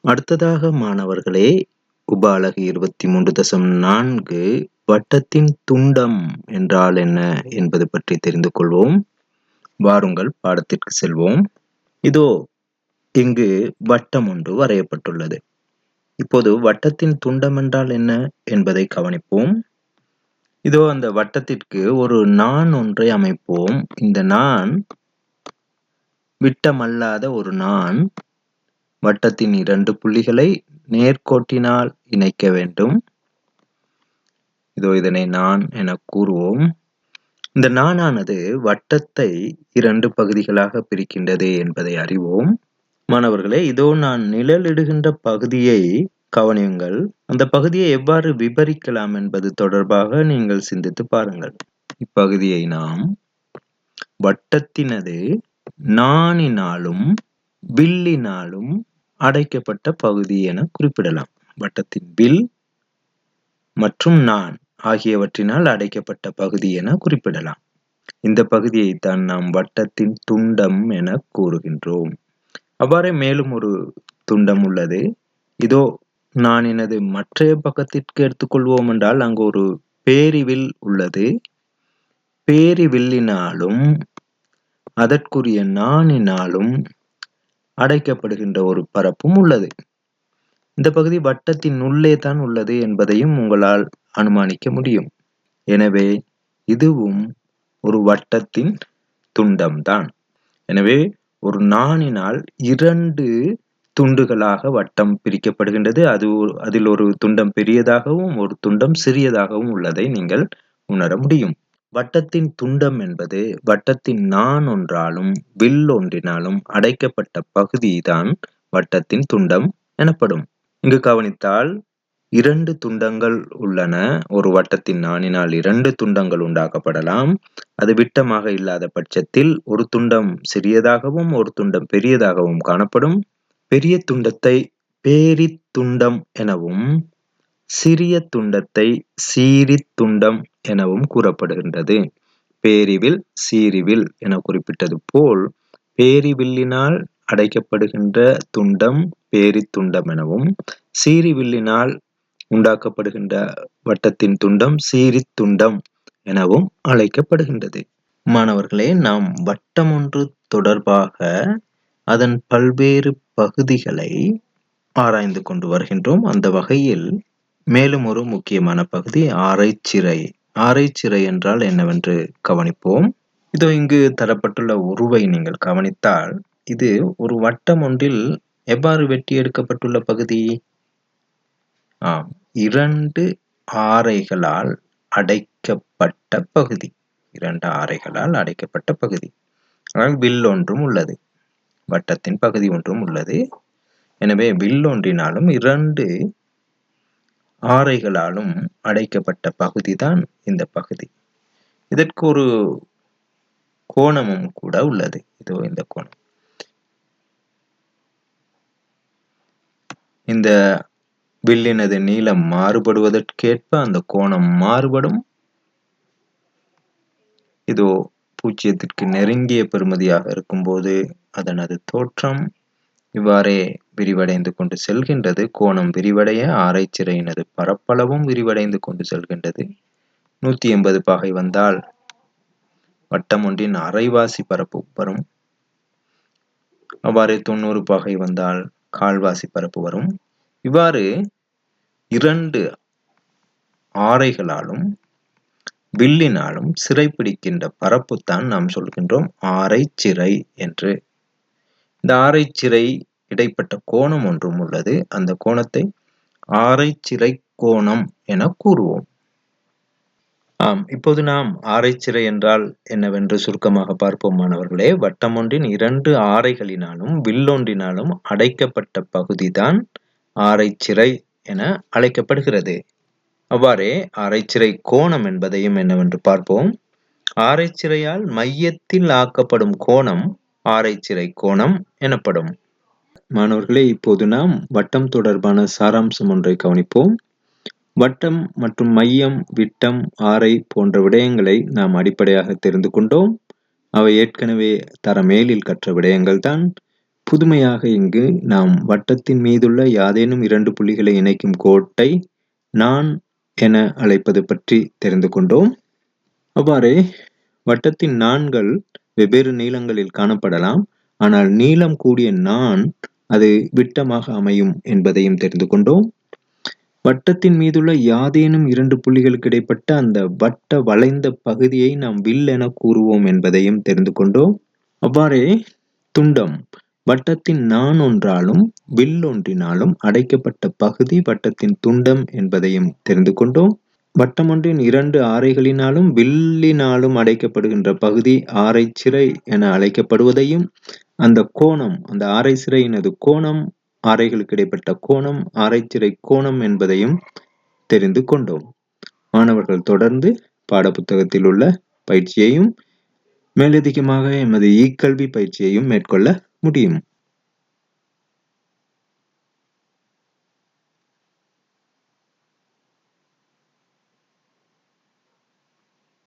அடுத்ததாக மாணவர்களே, உப அலகு 23.4 வட்டத்தின் துண்டம் என்றால் என்ன என்பது பற்றி தெரிந்து கொள்வோம். வாருங்கள் பாடத்திற்கு செல்வோம். இதோ இங்கு வட்டம் ஒன்று வரையப்பட்டுள்ளது. இப்போது வட்டத்தின் துண்டம் என்றால் என்ன என்பதை கவனிப்போம். இதோ அந்த வட்டத்திற்கு ஒரு நாண் ஒன்றை அமைப்போம். இந்த நாண் விட்டமல்லாத ஒரு நாண். வட்டத்தின் 2 புள்ளிகளை நேர்கோட்டினால் இணைக்க வேண்டும். இதோ இதனை நாண் என கூறுவோம். இந்த நாணானது வட்டத்தை 2 பகுதிகளாக பிரிக்கின்றது என்பதை அறிவோம். மாணவர்களே, இதோ நான் நிழலிடுகின்ற பகுதியை கவனியுங்கள். அந்த பகுதியை எவ்வாறு விபரிக்கலாம் என்பது தொடர்பாக நீங்கள் சிந்தித்து பாருங்கள். இப்பகுதியை நாம் வட்டத்தினது நாணினாலும் வில்லினாலும் அடைக்கப்பட்ட பகுதி என குறிப்பிடலாம். வட்டத்தின் வில் மற்றும் நாண் ஆகியவற்றினால் அடைக்கப்பட்ட பகுதி என குறிப்பிடலாம். இந்த பகுதியை தான் நாம் வட்டத்தின் துண்டம் என கூறுகின்றோம். அவ்வாறே மேலும் ஒரு துண்டம் உள்ளது. இதோ நாணினது மற்றைய பக்கத்திற்கு எடுத்துக்கொள்வோம் என்றால் அங்கு ஒரு பேரிவில் உள்ளது. பேரிவில்லினாலும் அதற்குரிய நாணினாலும் அடைக்கப்படுகின்ற ஒரு பரப்பும் உள்ளது. இந்த பகுதி வட்டத்தின் உள்ளே தான் உள்ளது என்பதையும் உங்களால் அனுமானிக்க முடியும். எனவே இதுவும் ஒரு வட்டத்தின் துண்டம்தான். எனவே ஒரு நாணினால் 2 துண்டுகளாக வட்டம் பிரிக்கப்படுகின்றது. அதில் ஒரு துண்டம் பெரியதாகவும் ஒரு துண்டம் சிறியதாகவும் உள்ளதை நீங்கள் உணர முடியும். வட்டத்தின் துண்டம் என்பது வட்டத்தின் நாண் ஒன்றாலும் வில் ஒன்றினாலும் அடைக்கப்பட்ட பகுதிதான் வட்டத்தின் துண்டம் எனப்படும். இங்கு கவனித்தால் 2 துண்டங்கள் உள்ளன. ஒரு வட்டத்தின் நாணினால் 2 துண்டங்கள் உண்டாக்கப்படலாம். அது விட்டமாக இல்லாத பட்சத்தில் ஒரு துண்டம் சிறியதாகவும் ஒரு துண்டம் பெரியதாகவும் காணப்படும். பெரிய துண்டத்தை பேரித் துண்டம் எனவும் சிறிய துண்டத்தை சீரித் துண்டம் எனவும் கூறப்படுகின்றது. பேரிவில் சீரிவில் என குறிப்பிட்டது போல் பேரிவில்லினால் அடைக்கப்படுகின்ற துண்டம் பேரித் துண்டம் எனவும் சீரிவில்லினால் உண்டாக்கப்படுகின்ற வட்டத்தின் துண்டம் சீரித் துண்டம் எனவும் அழைக்கப்படுகின்றது. மாணவர்களே, நாம் வட்டம் ஒன்று தொடர்பாக அதன் பல்வேறு பகுதிகளை ஆராய்ந்து கொண்டு வருகின்றோம். அந்த வகையில் மேலும் ஒரு முக்கியமான பகுதி ஆரைச்சிறை. ஆரைச்சிறை என்றால் என்னவென்று கவனிப்போம். இதோ இங்கு தரப்பட்டுள்ள உருவை நீங்கள் கவனித்தால் இது ஒரு வட்டம் ஒன்றில் எவ்வாறு வெட்டி எடுக்கப்பட்டுள்ள பகுதி? 2 ஆரைகளால் அடைக்கப்பட்ட பகுதி. 2 ஆரைகளால் அடைக்கப்பட்ட பகுதி. ஆனால் வில் ஒன்றும் உள்ளது, வட்டத்தின் பகுதி ஒன்றும் உள்ளது. எனவே வில் ஒன்றினாலும் 2 ஆரைகளாலும் அடைக்கப்பட்ட பகுதிதான் இந்த பகுதி. இதற்கு ஒரு கோணமும் கூட உள்ளது. இதோ இந்த கோணம். இந்த வில்லினது நீளம் மாறுபடுவதற்கேற்ப அந்த கோணம் மாறுபடும். இதோ 0க்கு நெருங்கிய பெறுமதியாக இருக்கும்போது அதனது தோற்றம் இவ்வாறே விரிவடைந்து கொண்டு செல்கின்றது. கோணம் விரிவடைய ஆரைச்சிறையினது பரப்பளவும் விரிவடைந்து கொண்டு செல்கின்றது. 180 பாகை வந்தால் வட்டம் ஒன்றின் அரைவாசி பரப்பு வரும். அவ்வாறே 90 பாகை வந்தால் கால்வாசி பரப்பு வரும். இவ்வாறு 2 ஆரைகளாலும் வில்லினாலும் சிறைப்பிடிக்கின்ற பரப்புத்தான் நாம் சொல்கின்றோம் ஆரைச்சிறை என்று. இந்த ஆரைச்சிறை இடைப்பட்ட கோணம் ஒன்றும் உள்ளது. அந்த கோணத்தை ஆரைச்சிறை கோணம் என கூறுவோம். இப்போது நாம் ஆரைச்சிறை என்றால் என்னவென்று சுருக்கமாக பார்ப்போம் மாணவர்களே. வட்டம் ஒன்றின் 2 ஆரைகளினாலும் வில்லொன்றினாலும் அடைக்கப்பட்ட பகுதிதான் ஆரைச்சிறை என அழைக்கப்படுகிறது. அவ்வாறே ஆரைச்சிறை கோணம் என்பதையும் என்னவென்று பார்ப்போம். ஆரைச்சிறையால் மையத்தில் ஆக்கப்படும் கோணம் ஆரைச்சிறை கோணம் எனப்படும். மாணவர்களே, இப்போது நாம் வட்டம் தொடர்பான சாராம்சம் ஒன்றை கவனிப்போம். வட்டம் மற்றும் மையம், விட்டம், ஆரை போன்ற விடயங்களை நாம் அடிப்படையாக தெரிந்து கொண்டோம். அவை ஏற்கனவே தரமேலில் கற்ற விடயங்கள் தான். புதுமையாக இங்கு நாம் வட்டத்தின் மீதுள்ள யாதேனும் 2 புள்ளிகளை இணைக்கும் கோட்டை நாண் என அழைப்பது பற்றி தெரிந்து கொண்டோம். அவ்வாறே வட்டத்தின் நாண்கள் வெவ்வேறு நீளங்களில் காணப்படலாம். ஆனால் நீளம் கூடிய நாண் அது விட்டமாக அமையும் என்பதையும் தெரிந்து கொண்டோம். வட்டத்தின் மீதுள்ள யாதேனும் 2 புள்ளிகளுக்கு இடைப்பட்ட அந்த வட்ட வளைந்த பகுதியை நாம் வில் என கூறுவோம் என்பதையும் தெரிந்து கொண்டோம். அவ்வாறே துண்டம் வட்டத்தின் நாண் ஒன்றாலும் வில் ஒன்றினாலும் அடைக்கப்பட்ட பகுதி வட்டத்தின் துண்டம் என்பதையும் தெரிந்து கொண்டோம். வட்டம் ஒன்றின் 2 ஆரைகளினாலும் வில்லினாலும் அடைக்கப்படுகின்ற பகுதி ஆரைச்சிறை என அழைக்கப்படுவதையும், அந்த கோணம், அந்த ஆரை சிறையினது கோணம், ஆரைகளுக்கு இடைப்பட்ட கோணம் ஆரைச்சிறை கோணம் என்பதையும் தெரிந்து கொண்டோம். மாணவர்கள் தொடர்ந்து பாடப்புத்தகத்தில் உள்ள பயிற்சியையும் மேலதிகமாக எமது இ-கல்வி பயிற்சியையும் மேற்கொள்ள முடியும்.